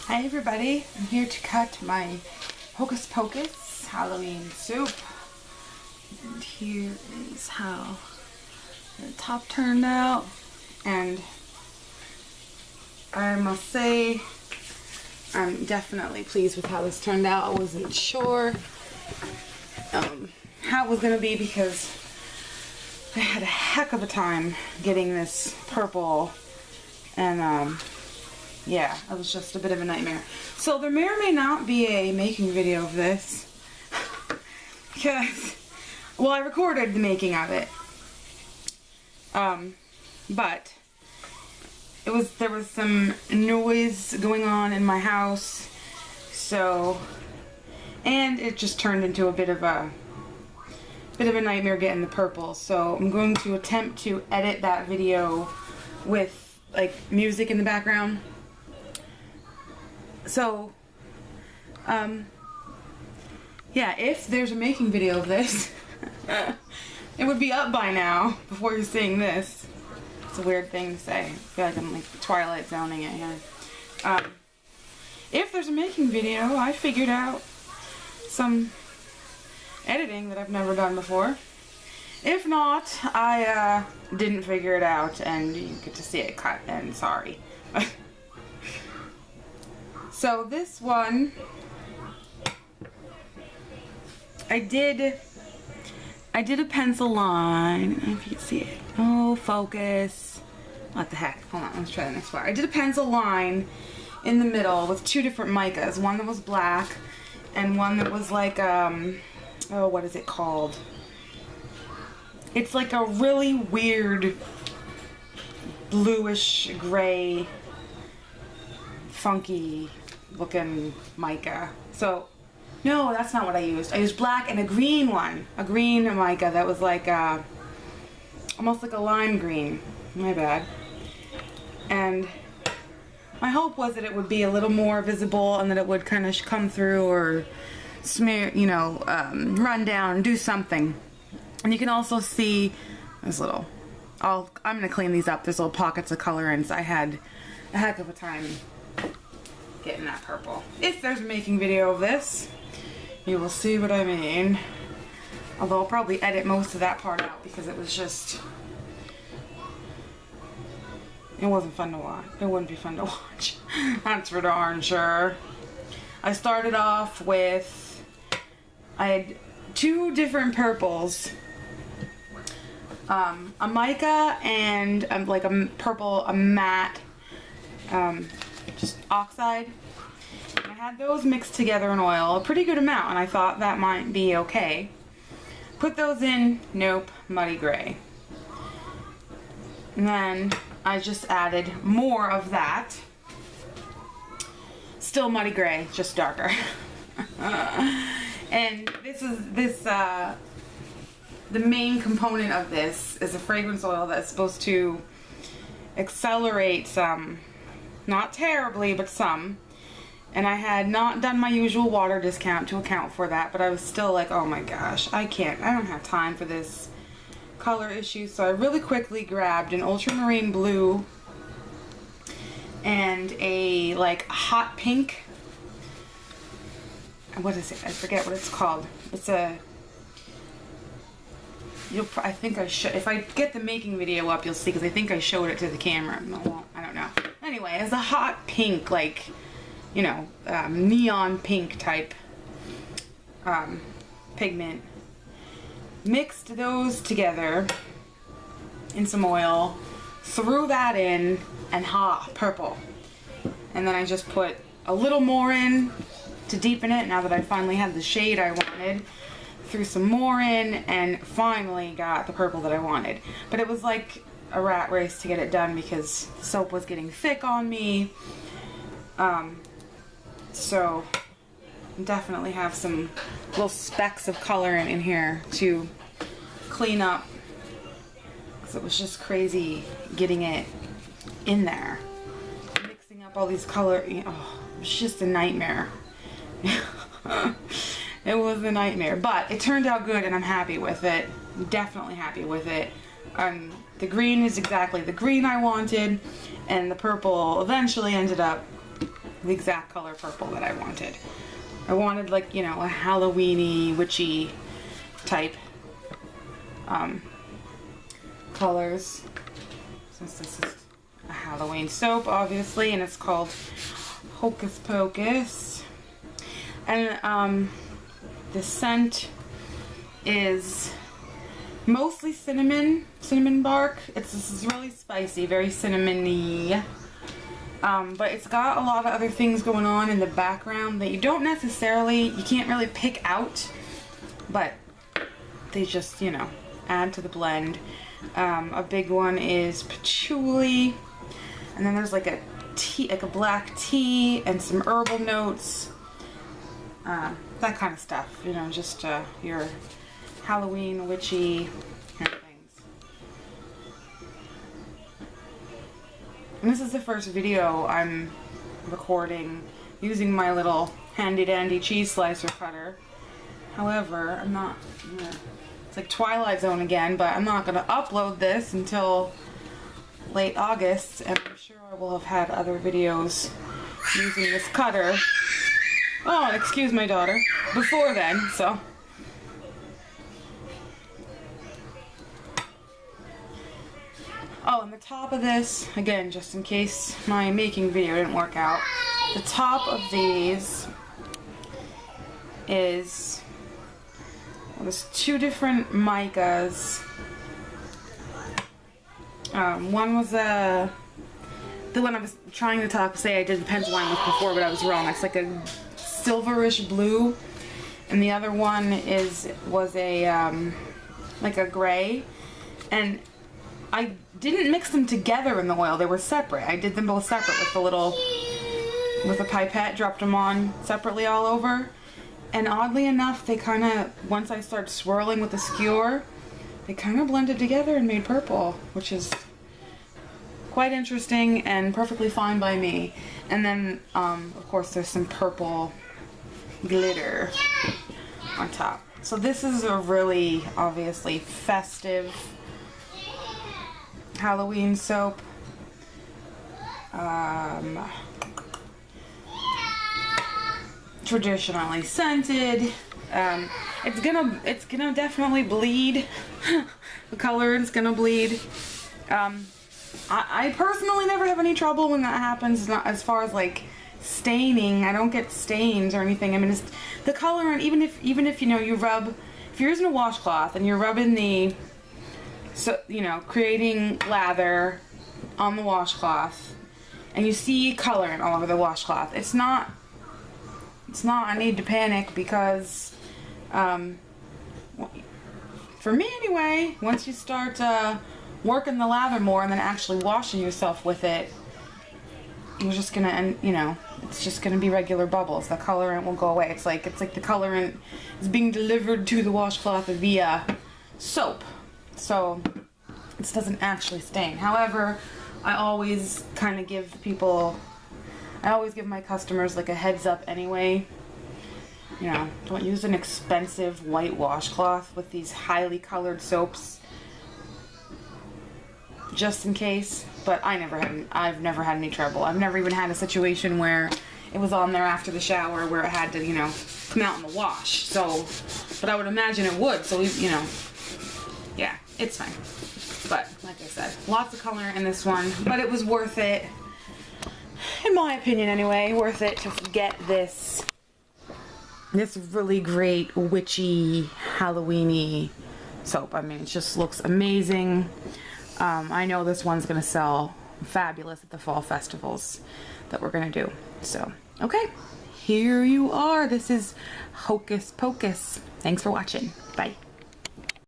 Hi everybody, I'm here to cut my Hocus Pocus Halloween soup. And here is how the top turned out. And I must say, I'm definitely pleased with how this turned out. I wasn't sure how it was going to be because I had a heck of a time getting this purple, and yeah, it was just a bit of a nightmare. So there may or may not be a making video of this because, well, I recorded the making of it, but there was some noise going on in my house, so, and it just turned into a bit of a nightmare getting the purple. So I'm going to attempt to edit that video with like music in the background. So yeah, if there's a making video of this, it would be up by now before you're seeing this. It's a weird thing to say. I feel like I'm like Twilight zoning it here. If there's a making video, I figured out some editing that I've never done before. If not, I didn't figure it out and you get to see it cut, and sorry. So this one, I did a pencil line. I don't know if you can see it. Oh, focus. What the heck? Hold on, let's try the next part. I did a pencil line in the middle with two different micas. One that was black and one that was like, oh, what is it called? It's like a really weird bluish gray funky looking mica. So no, that's not what I used. I used black and a green one. A green mica that was like almost like a lime green. My bad. And my hope was that it would be a little more visible and that it would kind of come through or smear, you know, run down and do something. And you can also see this little, I'm going to clean these up. There's little pockets of color, and so I had a heck of a time getting that purple. If there's a making video of this, you will see what I mean. Although I'll probably edit most of that part out because it was just, it wasn't fun to watch. It wouldn't be fun to watch. That's for darn sure. I started off with, I had two different purples. A mica and like a purple, a matte, just oxide. I had those mixed together in oil, a pretty good amount, and I thought that might be okay. Put those in, nope, muddy gray. And then I just added more of that. Still muddy gray, just darker. And the main component of this is a fragrance oil that's supposed to accelerate some, not terribly, but some. And I had not done my usual water discount to account for that, but I was still like, oh my gosh, I don't have time for this color issue. So I really quickly grabbed an ultramarine blue and a like hot pink. What is it? I forget what it's called. It's a, I think I should, if I get the making video up, you'll see, because I think I showed it to the camera. No, I don't know. Anyway, it's a hot pink, like, you know, neon pink type pigment. Mixed those together in some oil, threw that in, and purple. And then I just put a little more in to deepen it now that I finally had the shade I wanted. Threw some more in and finally got the purple that I wanted. But it was like a rat race to get it done because the soap was getting thick on me. So definitely have some little specks of color in here to clean up, because it was just crazy getting it in there. Mixing up all these color, oh, it was just a nightmare. It was a nightmare, but it turned out good and I'm happy with it. I'm definitely happy with it. The green is exactly the green I wanted, and the purple eventually ended up the exact color purple that I wanted. I wanted like, you know, a Halloween-y, witchy type colors. Since this is a Halloween soap, obviously, and it's called Hocus Pocus. And the scent is mostly cinnamon bark. This is really spicy, very cinnamony. But it's got a lot of other things going on in the background that you can't really pick out, but they just, you know, add to the blend. A big one is patchouli, and then there's like a tea, like a black tea, and some herbal notes, that kind of stuff, you know, just your Halloween witchy kind of things. And this is the first video I'm recording using my little handy dandy cheese slicer cutter. However, I'm not, it's like Twilight Zone again, but I'm not gonna upload this until late August, and I'm sure I will have had other videos using this cutter. Oh, and excuse my daughter, before then, so. Oh, and the top of this, again, just in case my making video didn't work out, the top of these is, well, there's two different micas. One was the one I was trying to say I did the pencil line with before, but I was wrong. It's like a silverish blue, and the other one was a like a gray, and I didn't mix them together in the oil. They were separate. I did them both separate with a pipette, dropped them on separately all over. And oddly enough, they kind of, once I started swirling with the skewer, they kind of blended together and made purple, which is quite interesting and perfectly fine by me. And then, of course, there's some purple glitter on top. So this is a really, obviously, festive Halloween soap. Traditionally scented. It's gonna definitely bleed. The color is gonna bleed. I personally never have any trouble when that happens. Not as far as like staining. I don't get stains or anything. I mean, it's the color, and even if you know you rub, if you're using a washcloth and you're rubbing the, so you know, creating lather on the washcloth, and you see coloring all over the washcloth, it's not a need to panic, because for me anyway, once you start working the lather more and then actually washing yourself with it, you're just gonna, and you know, it's just gonna be regular bubbles. The colorant will go away. It's like the colorant is being delivered to the washcloth via soap, so it doesn't actually stain. However, I always kind of give my customers like a heads up anyway. You know, don't use an expensive white washcloth with these highly colored soaps, just in case. But I've never had any trouble. I've never even had a situation where it was on there after the shower where it had to, you know, come out in the wash. So, but I would imagine it would. So, you know, yeah, it's fine. But like I said, lots of color in this one, but it was worth it. In my opinion anyway, worth it to get this really great witchy Halloween-y soap. I mean, it just looks amazing. I know this one's gonna sell fabulous at the fall festivals that we're gonna do. So, okay, here you are. This is Hocus Pocus. Thanks for watching. Bye.